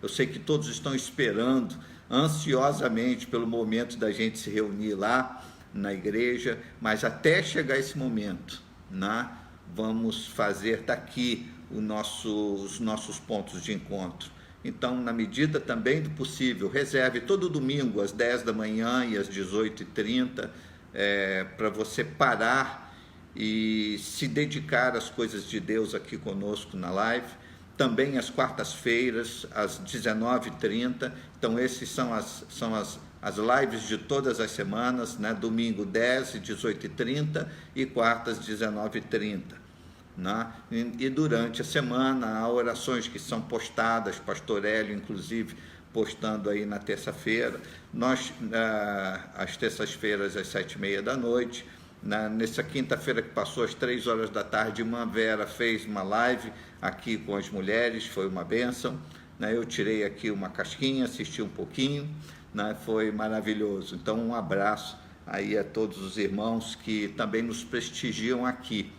Eu sei que todos estão esperando ansiosamente pelo momento da gente se reunir lá na igreja, mas até chegar esse momento, né, vamos fazer daqui os nossos pontos de encontro. Então, na medida também do possível, reserve todo domingo às 10 da manhã e às 18h30 para você parar e se dedicar às coisas de Deus aqui conosco na live. Também às quartas-feiras, às 19h30. Então, esses são as lives de todas as semanas, né? Domingo 10 e 18h30 e quartas 19h30. Né? E durante a semana há orações que são postadas, Pastor Hélio, inclusive, postando aí na terça-feira. Nós, às terças-feiras, às 7h30 da noite. Nessa quinta-feira que passou, às 3 horas da tarde, Irmã Vera fez uma live aqui com as mulheres, foi uma bênção. Eu tirei aqui uma casquinha, assisti um pouquinho, foi maravilhoso. Então, um abraço aí a todos os irmãos que também nos prestigiam aqui.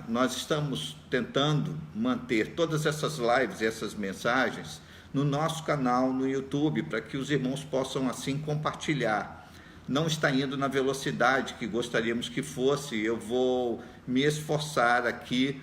Nós estamos tentando manter todas essas lives e essas mensagens no nosso canal no YouTube, para que os irmãos possam assim compartilhar. Não está indo na velocidade que gostaríamos que fosse. Eu vou me esforçar aqui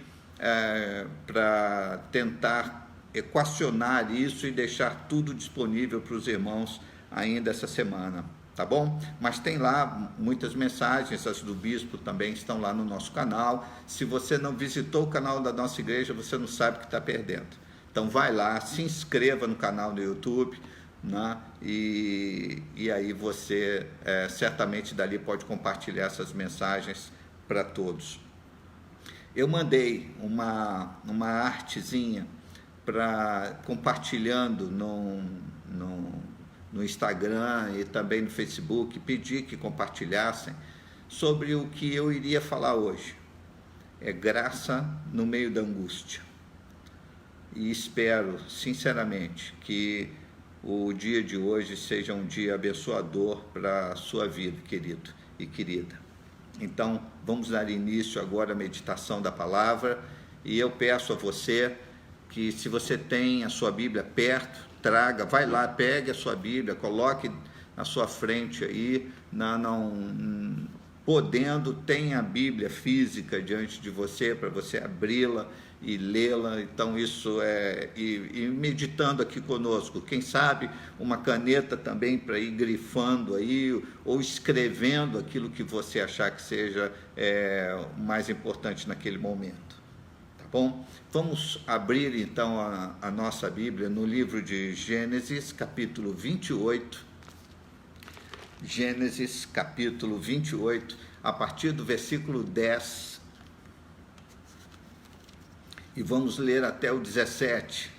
para tentar equacionar isso e deixar tudo disponível para os irmãos ainda essa semana, tá bom? Mas tem lá muitas mensagens, as do Bispo também estão lá no nosso canal. Se você não visitou o canal da nossa igreja, você não sabe o que está perdendo. Então vai lá, se inscreva no canal no YouTube, né? E aí você certamente dali pode compartilhar essas mensagens para todos. Eu mandei uma artezinha compartilhando no Instagram e também no Facebook, pedi que compartilhassem sobre o que eu iria falar hoje. É graça no meio da angústia. E espero, sinceramente, que o dia de hoje seja um dia abençoador para a sua vida, querido e querida. Então, vamos dar início agora à meditação da palavra, e eu peço a você que, se você tem a sua Bíblia perto, traga, vai lá, pegue a sua Bíblia, coloque na sua frente aí, podendo, tenha a Bíblia física diante de você, para você abri-la e lê-la. Então isso e meditando aqui conosco, quem sabe uma caneta também para ir grifando aí, ou escrevendo aquilo que você achar que seja o mais importante naquele momento, tá bom? Vamos abrir então a nossa Bíblia no livro de Gênesis, capítulo 28, Gênesis, capítulo 28, a partir do versículo 10, e vamos ler até o 17.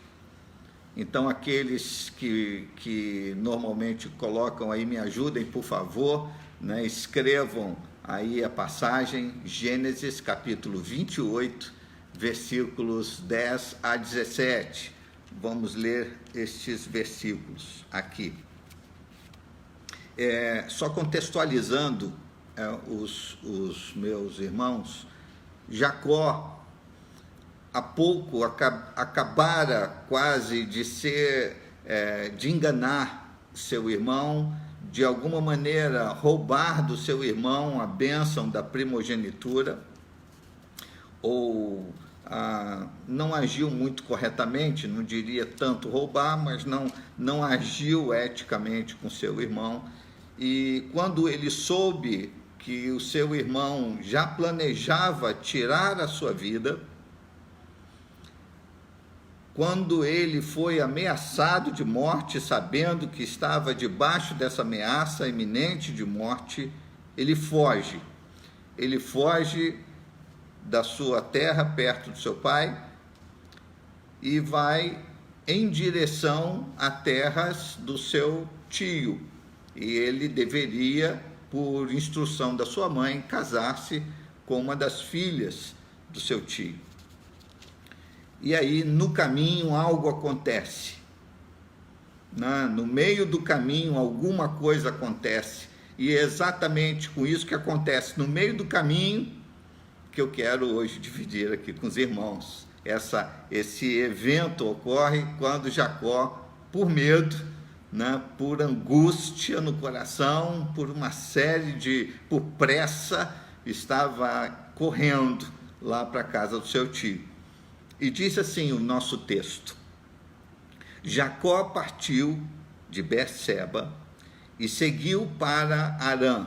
Então, aqueles que normalmente colocam aí, me ajudem, por favor, né? Escrevam aí a passagem, Gênesis, capítulo 28, versículos 10 a 17. Vamos ler estes versículos aqui. Só contextualizando os meus irmãos, Jacó, há pouco, acabara quase de enganar seu irmão, de alguma maneira roubar do seu irmão a bênção da primogenitura, ou não agiu muito corretamente, não diria tanto roubar, mas não agiu eticamente com seu irmão. E quando ele soube que o seu irmão já planejava tirar a sua vida, quando ele foi ameaçado de morte, sabendo que estava debaixo dessa ameaça iminente de morte, ele foge. Ele foge da sua terra, perto do seu pai, e vai em direção a terras do seu tio. E ele deveria, por instrução da sua mãe, casar-se com uma das filhas do seu tio. E aí, no caminho, algo acontece. No meio do caminho, alguma coisa acontece. E é exatamente com isso que acontece no meio do caminho que eu quero hoje dividir aqui com os irmãos. esse evento ocorre quando Jacó, por medo, né, por angústia no coração, por uma série por pressa, estava correndo lá para a casa do seu tio. E diz assim o nosso texto: Jacó partiu de Berseba e seguiu para Harã.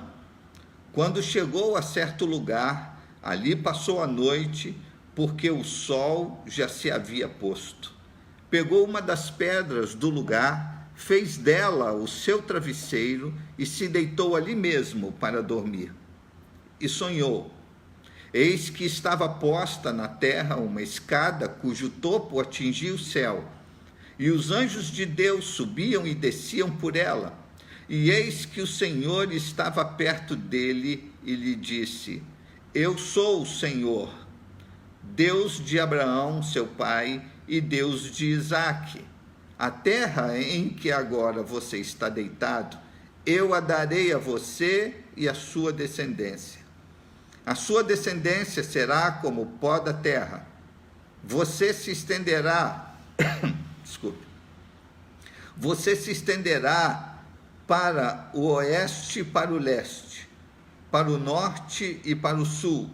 Quando chegou a certo lugar, ali passou a noite, porque o sol já se havia posto. Pegou uma das pedras do lugar, fez dela o seu travesseiro e se deitou ali mesmo para dormir. E sonhou: eis que estava posta na terra uma escada cujo topo atingia o céu, e os anjos de Deus subiam e desciam por ela. E eis que o Senhor estava perto dele e lhe disse: eu sou o Senhor, Deus de Abraão, seu pai, e Deus de Isaque. A terra em que agora você está deitado, eu a darei a você e a sua descendência. A sua descendência será como o pó da terra. Você se estenderá, você se estenderá para o oeste e para o leste, para o norte e para o sul.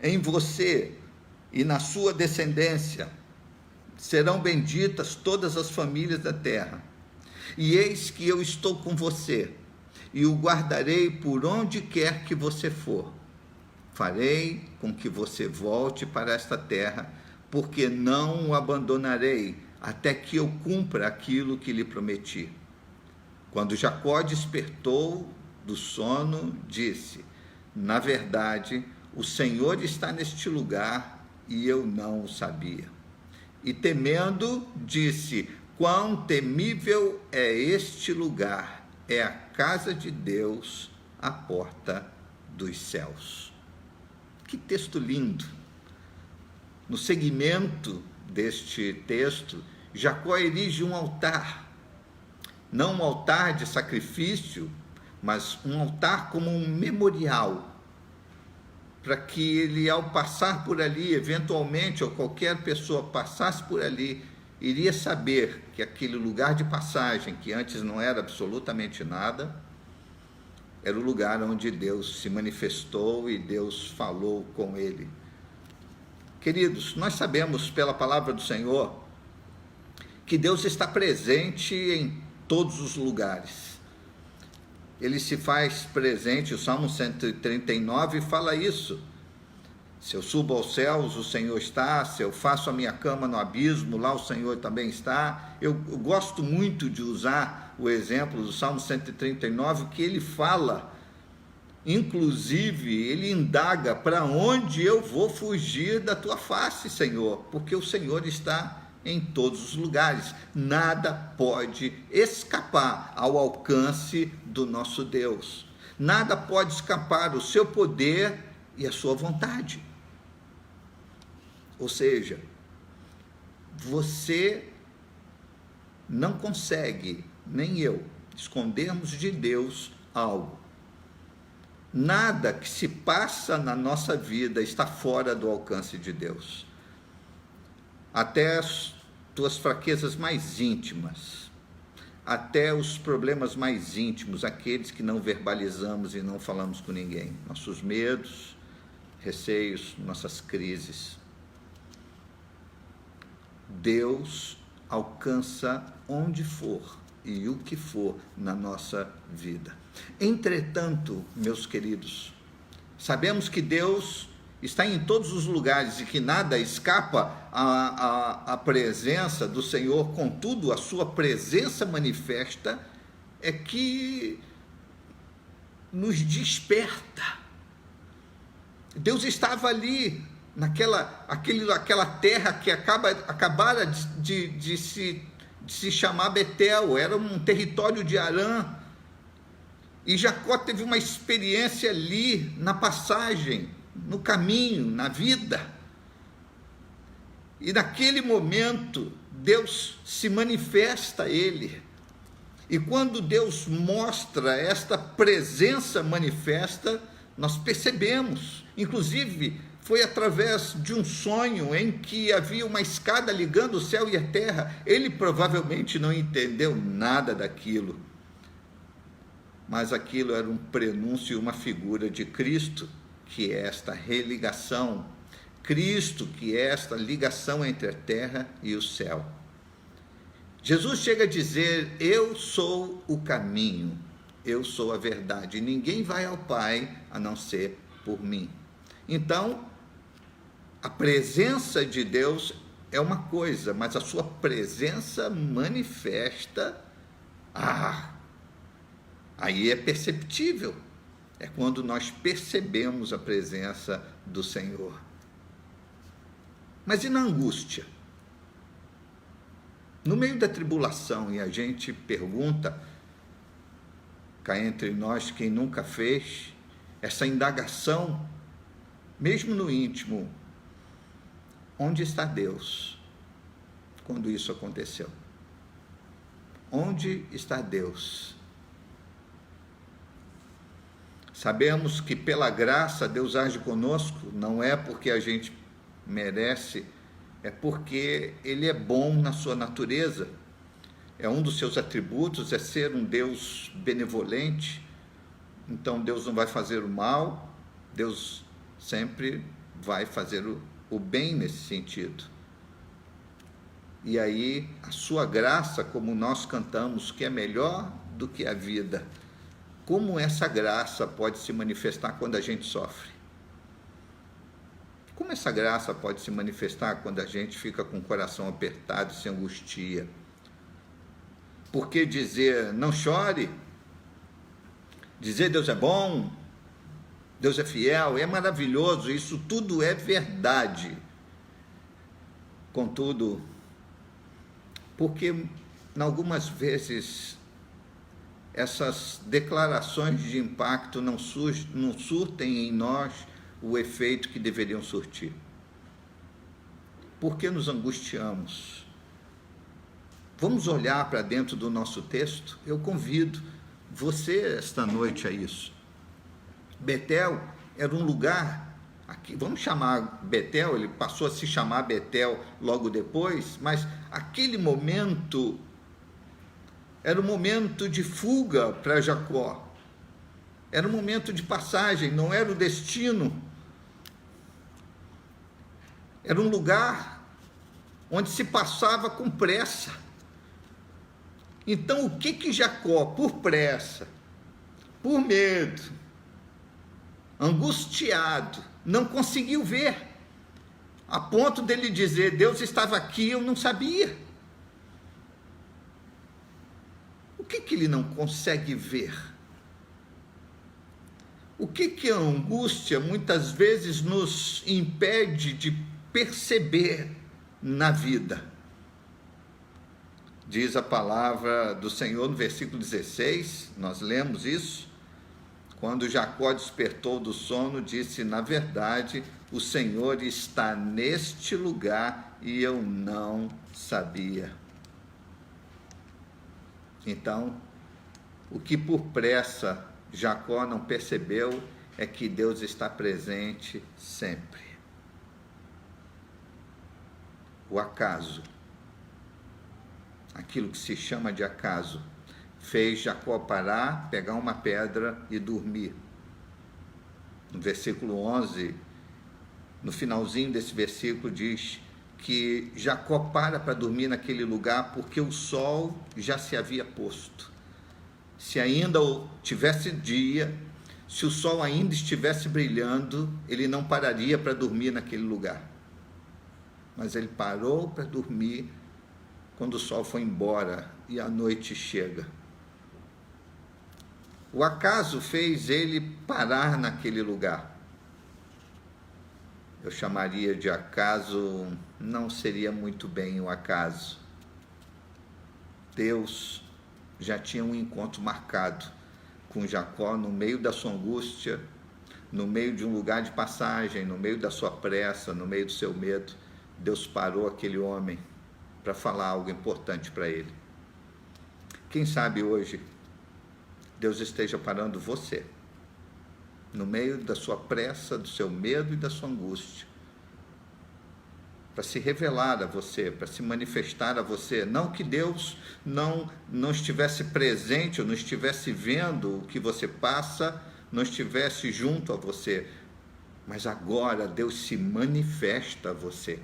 Em você e na sua descendência serão benditas todas as famílias da terra. E eis que eu estou com você, e o guardarei por onde quer que você for. Farei com que você volte para esta terra, porque não o abandonarei, até que eu cumpra aquilo que lhe prometi. Quando Jacó despertou do sono, disse: na verdade, o Senhor está neste lugar, e eu não o sabia. E temendo, disse: quão temível é este lugar! É a casa de Deus, a porta dos céus. Que texto lindo! No segmento deste texto, Jacó erige um altar. Não um altar de sacrifício, mas um altar como um memorial, para que ele, ao passar por ali, eventualmente, ou qualquer pessoa passasse por ali, iria saber que aquele lugar de passagem, que antes não era absolutamente nada, era o lugar onde Deus se manifestou e Deus falou com ele. Queridos, nós sabemos pela palavra do Senhor que Deus está presente em todos os lugares. Ele se faz presente, o Salmo 139 fala isso: se eu subo aos céus, o Senhor está; se eu faço a minha cama no abismo, lá o Senhor também está. Eu gosto muito de usar o exemplo do Salmo 139, que ele fala, inclusive, ele indaga: para onde eu vou fugir da tua face, Senhor? Porque o Senhor está em todos os lugares. Nada pode escapar ao alcance do nosso Deus. Nada pode escapar ao seu poder e à sua vontade. Ou seja, você não consegue, nem eu, escondermos de Deus algo. Nada que se passa na nossa vida está fora do alcance de Deus. Até as tuas fraquezas mais íntimas, até os problemas mais íntimos, aqueles que não verbalizamos e não falamos com ninguém, nossos medos, receios, nossas crises. Deus alcança onde for e o que for na nossa vida. Entretanto, meus queridos, sabemos que Deus está em todos os lugares e que nada escapa à presença do Senhor. Contudo, a sua presença manifesta é que nos desperta. Deus estava ali, naquela terra que acabara de se chamar Betel, era um território de Harã, e Jacó teve uma experiência ali, na passagem, no caminho, na vida, e naquele momento Deus se manifesta a ele, e quando Deus mostra esta presença manifesta, nós percebemos, inclusive Foi através de um sonho em que havia uma escada ligando o céu e a terra. Ele provavelmente não entendeu nada daquilo, mas aquilo era um prenúncio e uma figura de Cristo, que é esta religação. Cristo, que é esta ligação entre a terra e o céu. Jesus chega a dizer: eu sou o caminho, eu sou a verdade, ninguém vai ao Pai a não ser por mim. Então, a presença de Deus é uma coisa, mas a sua presença manifesta, aí é perceptível, é quando nós percebemos a presença do Senhor. Mas e na angústia? No meio da tribulação, e a gente pergunta, cá entre nós, quem nunca fez, essa indagação, mesmo no íntimo: onde está Deus quando isso aconteceu? Onde está Deus? Sabemos que pela graça Deus age conosco, não é porque a gente merece, é porque Ele é bom na sua natureza. É um dos seus atributos, é ser um Deus benevolente. Então Deus não vai fazer o mal, Deus sempre vai fazer o bem nesse sentido. E aí a sua graça, como nós cantamos, que é melhor do que a vida, como essa graça pode se manifestar quando a gente sofre? Como essa graça pode se manifestar quando a gente fica com o coração apertado e se angustia? Porque dizer não chore, dizer Deus é bom, Deus é fiel, é maravilhoso, isso tudo é verdade. Contudo, porque algumas vezes essas declarações de impacto não surtem em nós o efeito que deveriam surtir? Por que nos angustiamos? Vamos olhar para dentro do nosso texto? Eu convido você esta noite a isso. Betel era um lugar, aqui, vamos chamar Betel, ele passou a se chamar Betel logo depois, mas aquele momento era um momento de fuga para Jacó. Era um momento de passagem, não era o destino. Era um lugar onde se passava com pressa. Então, o que Jacó, por pressa, por medo, angustiado, não conseguiu ver, a ponto dele dizer: Deus estava aqui, eu não sabia. O que ele não consegue ver? O que a angústia muitas vezes nos impede de perceber na vida? Diz a palavra do Senhor no versículo 16, nós lemos isso: quando Jacó despertou do sono, disse: na verdade, o Senhor está neste lugar e eu não sabia. Então, o que por pressa Jacó não percebeu é que Deus está presente sempre. O acaso, aquilo que se chama de acaso, fez Jacó parar, pegar uma pedra e dormir. No versículo 11, no finalzinho desse versículo, diz que Jacó para dormir naquele lugar porque o sol já se havia posto. Se ainda tivesse dia, se o sol ainda estivesse brilhando, ele não pararia para dormir naquele lugar. Mas ele parou para dormir quando o sol foi embora e a noite chega. O acaso fez ele parar naquele lugar. Eu chamaria de acaso, não seria muito bem o acaso. Deus já tinha um encontro marcado com Jacó no meio da sua angústia, no meio de um lugar de passagem, no meio da sua pressa, no meio do seu medo. Deus parou aquele homem para falar algo importante para ele. Quem sabe hoje Deus esteja parando você no meio da sua pressa, do seu medo e da sua angústia, para se revelar a você, para se manifestar a você. Não que Deus não estivesse presente, ou não estivesse vendo o que você passa, não estivesse junto a você, mas agora Deus se manifesta a você.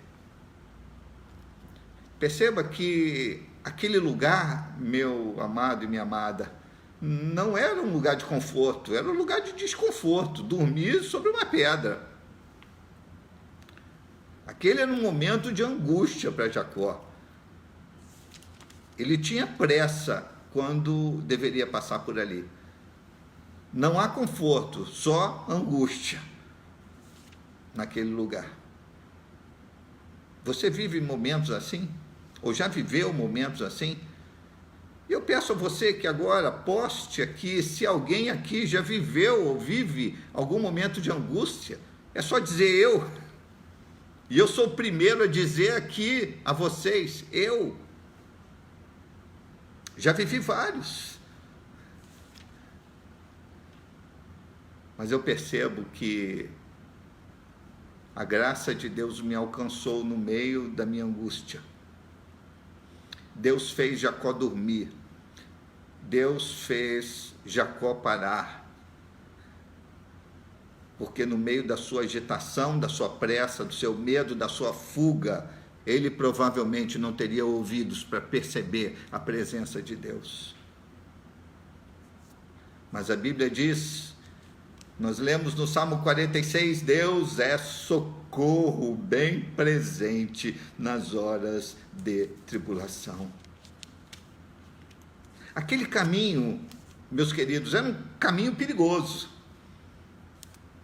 Perceba que aquele lugar, meu amado e minha amada, não era um lugar de conforto, era um lugar de desconforto, dormir sobre uma pedra. Aquele era um momento de angústia para Jacó. Ele tinha pressa quando deveria passar por ali. Não há conforto, só angústia naquele lugar. Você vive momentos assim? Ou já viveu momentos assim? Eu peço a você que agora poste aqui, se alguém aqui já viveu ou vive algum momento de angústia. É só dizer eu. E eu sou o primeiro a dizer aqui a vocês, eu já vivi vários. Mas eu percebo que a graça de Deus me alcançou no meio da minha angústia. Deus fez Jacó dormir. Deus fez Jacó parar. Porque no meio da sua agitação, da sua pressa, do seu medo, da sua fuga, ele provavelmente não teria ouvidos para perceber a presença de Deus. Mas a Bíblia diz, nós lemos no Salmo 46, Deus é socorro bem presente nas horas de tribulação. Aquele caminho, meus queridos, era um caminho perigoso.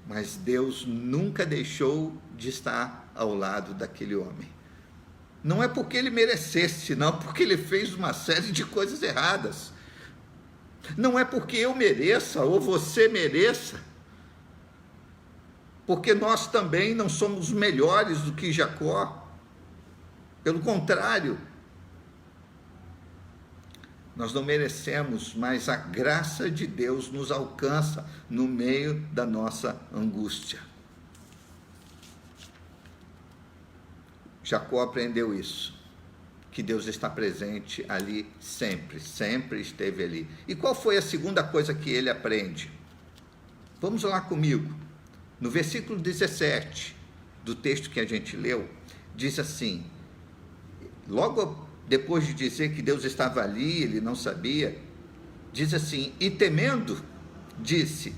Mas Deus nunca deixou de estar ao lado daquele homem. Não é porque ele merecesse, não, porque ele fez uma série de coisas erradas. Não é porque eu mereça ou você mereça, porque nós também não somos melhores do que Jacó. Pelo contrário, nós não merecemos, mas a graça de Deus nos alcança no meio da nossa angústia. Jacó aprendeu isso, que Deus está presente ali sempre, sempre esteve ali. E qual foi a segunda coisa que ele aprende? Vamos lá comigo. No versículo 17 do texto que a gente leu, diz assim, logo depois de dizer que Deus estava ali, ele não sabia, diz assim, e temendo, disse,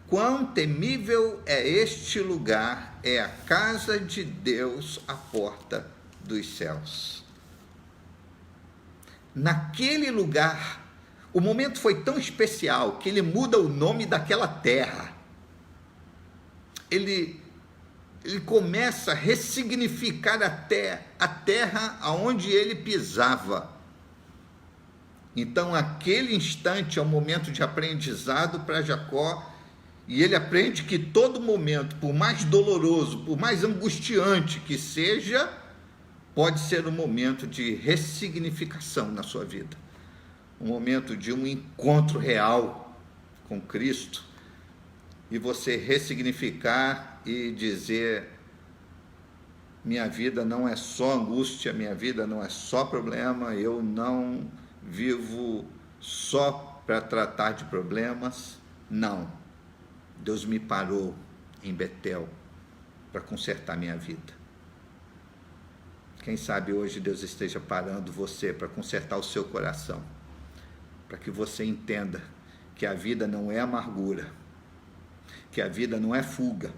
quão temível é este lugar, é a casa de Deus, a porta dos céus. Naquele lugar, o momento foi tão especial, que ele muda o nome daquela terra. Ele começa a ressignificar a terra aonde ele pisava. Então, aquele instante é um momento de aprendizado para Jacó, e ele aprende que todo momento, por mais doloroso, por mais angustiante que seja, pode ser um momento de ressignificação na sua vida. Um momento de um encontro real com Cristo, e você ressignificar e dizer, minha vida não é só angústia, minha vida não é só problema, eu não vivo só para tratar de problemas, não. Deus me parou em Betel para consertar minha vida. Quem sabe hoje Deus esteja parando você para consertar o seu coração, para que você entenda que a vida não é amargura, que a vida não é fuga,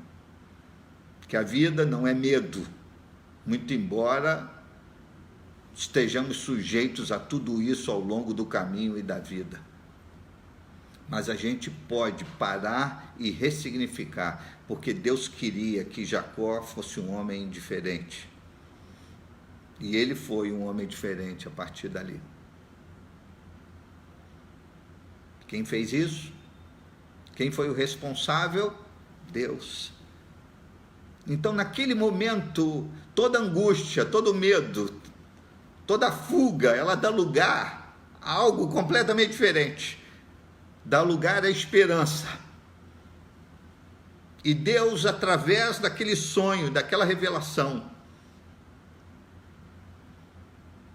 que a vida não é medo, muito embora estejamos sujeitos a tudo isso ao longo do caminho e da vida. Mas a gente pode parar e ressignificar, porque Deus queria que Jacó fosse um homem diferente. E ele foi um homem diferente a partir dali. Quem fez isso? Quem foi o responsável? Deus. Então, naquele momento, toda angústia, todo medo, toda fuga, ela dá lugar a algo completamente diferente. Dá lugar à esperança. E Deus, através daquele sonho, daquela revelação,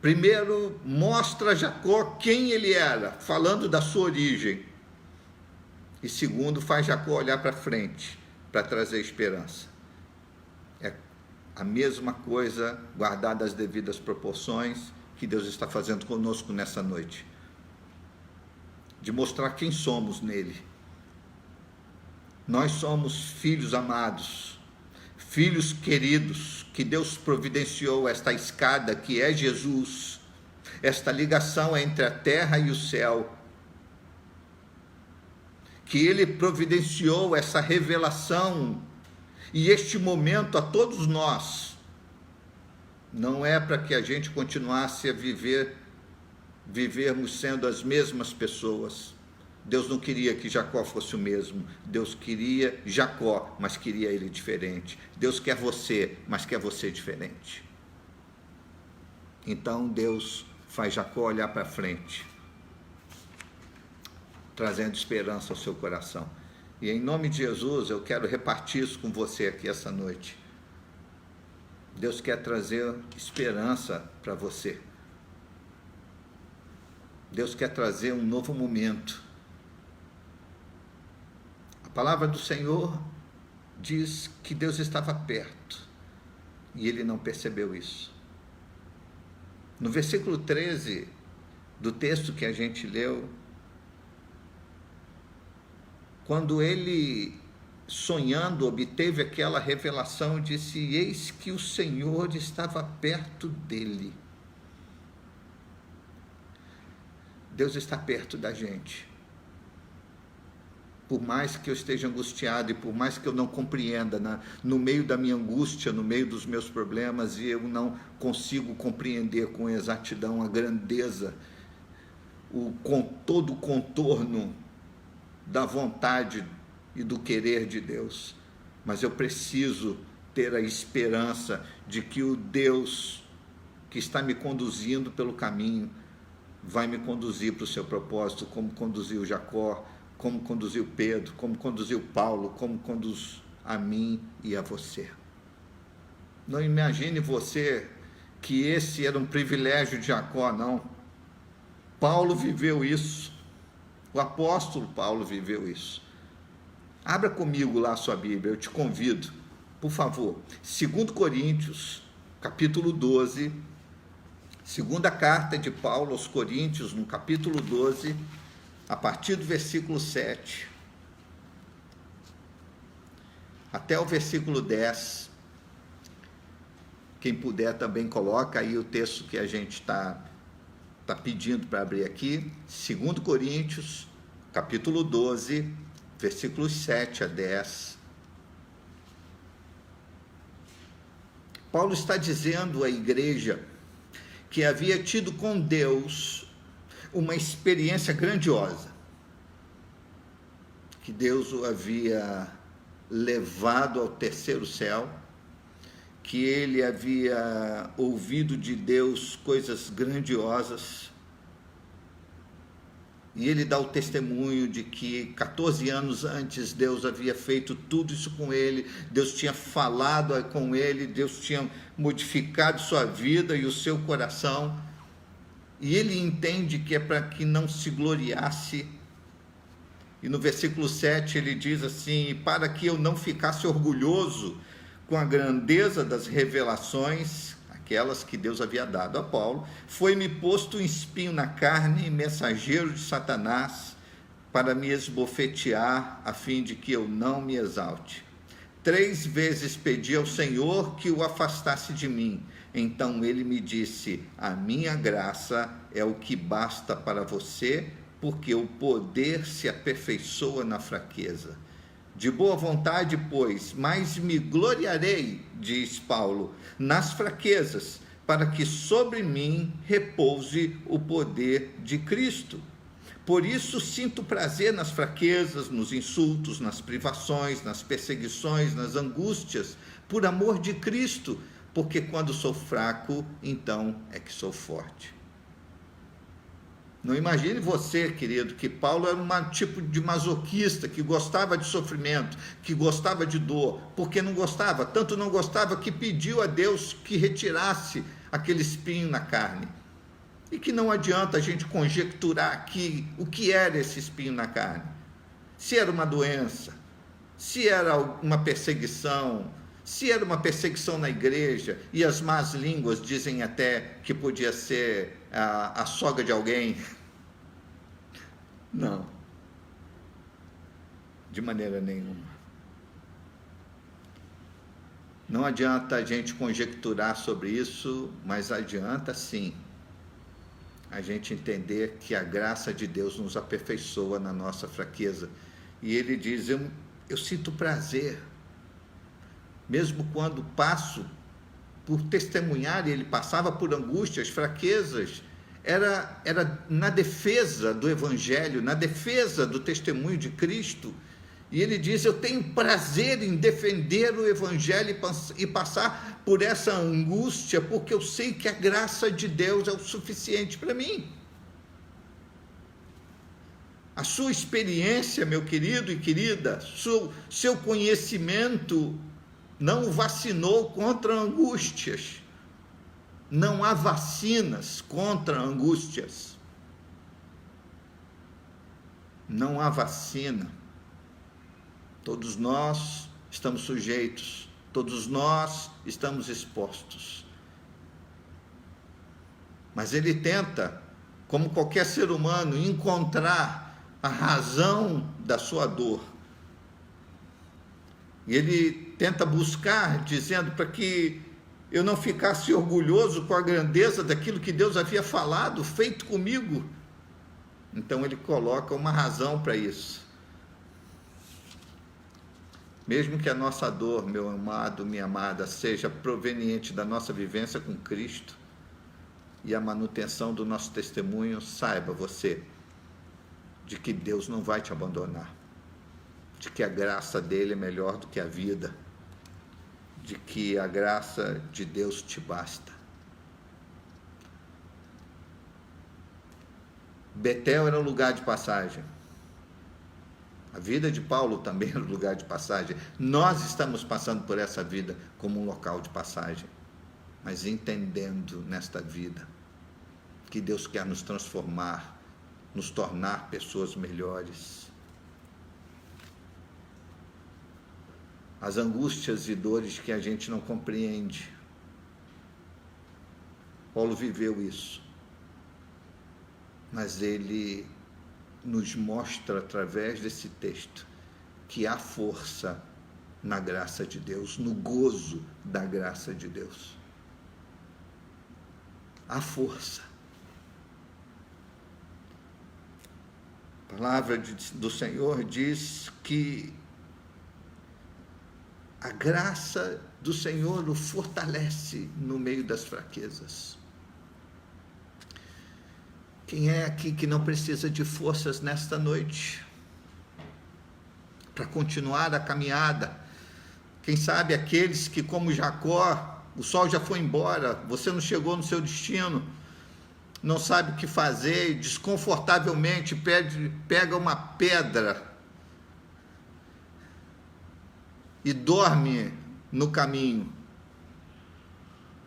primeiro mostra a Jacó quem ele era, falando da sua origem. E segundo, faz Jacó olhar para frente, para trazer esperança. É a mesma coisa, guardada as devidas proporções, que Deus está fazendo conosco nessa noite. De mostrar quem somos nele. Nós somos filhos amados, filhos queridos, que Deus providenciou esta escada que é Jesus, esta ligação entre a terra e o céu, que Ele providenciou essa revelação e este momento a todos nós, não é para que a gente continuasse a vivermos sendo as mesmas pessoas. Deus não queria que Jacó fosse o mesmo. Deus queria Jacó, mas queria ele diferente. Deus quer você, mas quer você diferente. Então Deus faz Jacó olhar para frente, trazendo esperança ao seu coração. E em nome de Jesus, eu quero repartir isso com você aqui essa noite. Deus quer trazer esperança para você. Deus quer trazer um novo momento. A palavra do Senhor diz que Deus estava perto e ele não percebeu isso. No versículo 13 do texto que a gente leu, quando ele, sonhando, obteve aquela revelação, disse: eis que o Senhor estava perto dele. Deus está perto da gente. Por mais que eu esteja angustiado e por mais que eu não compreenda, no meio da minha angústia, no meio dos meus problemas, e eu não consigo compreender com exatidão a grandeza, todo o contorno da vontade e do querer de Deus, mas eu preciso ter a esperança de que o Deus que está me conduzindo pelo caminho vai me conduzir para o seu propósito, como conduziu Jacó, como conduziu Pedro, como conduziu Paulo, como conduz a mim e a você. Não imagine você que esse era um privilégio de Jacó, não. Paulo viveu isso. O apóstolo Paulo viveu isso. Abra comigo lá a sua Bíblia, eu te convido, por favor. 2 Coríntios, capítulo 12, segunda carta de Paulo aos Coríntios, no capítulo 12, a partir do versículo 7, até o versículo 10. Quem puder também coloca aí o texto que a gente está pedindo para abrir aqui, 2 Coríntios, capítulo 12, versículos 7 a 10. Paulo está dizendo à igreja que havia tido com Deus uma experiência grandiosa, que Deus o havia levado ao terceiro céu, que ele havia ouvido de Deus coisas grandiosas, e ele dá o testemunho de que 14 anos antes Deus havia feito tudo isso com ele, Deus tinha falado com ele, Deus tinha modificado sua vida e o seu coração, e ele entende que é para que não se gloriasse. E no versículo 7 ele diz assim: para que eu não ficasse orgulhoso com a grandeza das revelações, aquelas que Deus havia dado a Paulo, foi-me posto um espinho na carne, mensageiro de Satanás, para me esbofetear, a fim de que eu não me exalte. 3 vezes pedi ao Senhor que o afastasse de mim. Então ele me disse: a minha graça é o que basta para você, porque o poder se aperfeiçoa na fraqueza. De boa vontade, pois, mais me gloriarei, diz Paulo, nas fraquezas, para que sobre mim repouse o poder de Cristo. Por isso sinto prazer nas fraquezas, nos insultos, nas privações, nas perseguições, nas angústias, por amor de Cristo, porque quando sou fraco, então é que sou forte. Não imagine você, querido, que Paulo era um tipo de masoquista, que gostava de sofrimento, que gostava de dor, porque não gostava, tanto não gostava que pediu a Deus que retirasse aquele espinho na carne. E que não adianta a gente conjecturar aqui o que era esse espinho na carne. Se era uma doença, se era uma perseguição, se era uma perseguição na igreja, e as más línguas dizem até que podia ser a sogra de alguém. Não, de maneira nenhuma. Não adianta a gente conjecturar sobre isso, mas adianta sim a gente entender que a graça de Deus nos aperfeiçoa na nossa fraqueza. E ele diz, eu sinto prazer, mesmo quando passo por testemunhar, e ele passava por angústias, fraquezas, era na defesa do Evangelho, na defesa do testemunho de Cristo. E ele diz, eu tenho prazer em defender o Evangelho e passar por essa angústia, porque eu sei que a graça de Deus é o suficiente para mim. A sua experiência, meu querido e querida, seu conhecimento não o vacinou contra angústias. Não há vacinas contra angústias. Não há vacina. Todos nós estamos sujeitos, todos nós estamos expostos. Mas ele tenta, como qualquer ser humano, encontrar a razão da sua dor. E ele tenta buscar, dizendo para que eu não ficasse orgulhoso com a grandeza daquilo que Deus havia falado, feito comigo. Então ele coloca uma razão para isso. Mesmo que a nossa dor, meu amado, minha amada, seja proveniente da nossa vivência com Cristo e a manutenção do nosso testemunho, saiba você de que Deus não vai te abandonar, de que a graça dele é melhor do que a vida, de que a graça de Deus te basta. Betel era um lugar de passagem. A vida de Paulo também era um lugar de passagem. Nós estamos passando por essa vida como um local de passagem, mas entendendo nesta vida que Deus quer nos transformar, nos tornar pessoas melhores. As angústias e dores que a gente não compreende. Paulo viveu isso, mas ele nos mostra através desse texto que há força na graça de Deus, no gozo da graça de Deus. Há força. A palavra do Senhor diz que a graça do Senhor o fortalece no meio das fraquezas. Quem é aqui que não precisa de forças nesta noite para continuar a caminhada? Quem sabe aqueles que, como Jacó, o sol já foi embora, você não chegou no seu destino, não sabe o que fazer e desconfortavelmente pega uma pedra e dorme no caminho.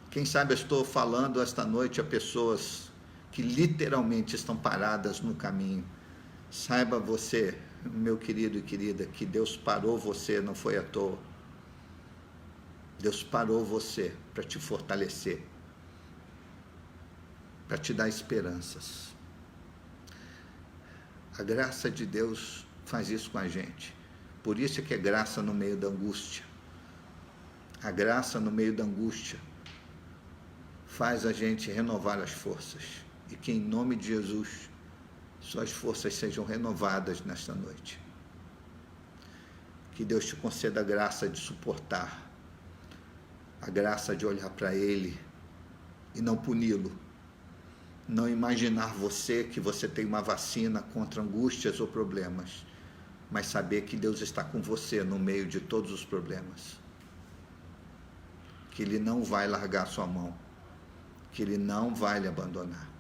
Quem sabe eu estou falando esta noite a pessoas que literalmente estão paradas no caminho. Saiba você, meu querido e querida, que Deus parou você, não foi à toa. Deus parou você para te fortalecer, para te dar esperanças. A graça de Deus faz isso com a gente. Por isso é que é graça no meio da angústia. A graça no meio da angústia faz a gente renovar as forças. E que em nome de Jesus, suas forças sejam renovadas nesta noite. Que Deus te conceda a graça de suportar, a graça de olhar para Ele e não puni-lo. Não imaginar que você tem uma vacina contra angústias ou problemas, mas saber que Deus está com você no meio de todos os problemas. Que Ele não vai largar sua mão, que Ele não vai lhe abandonar.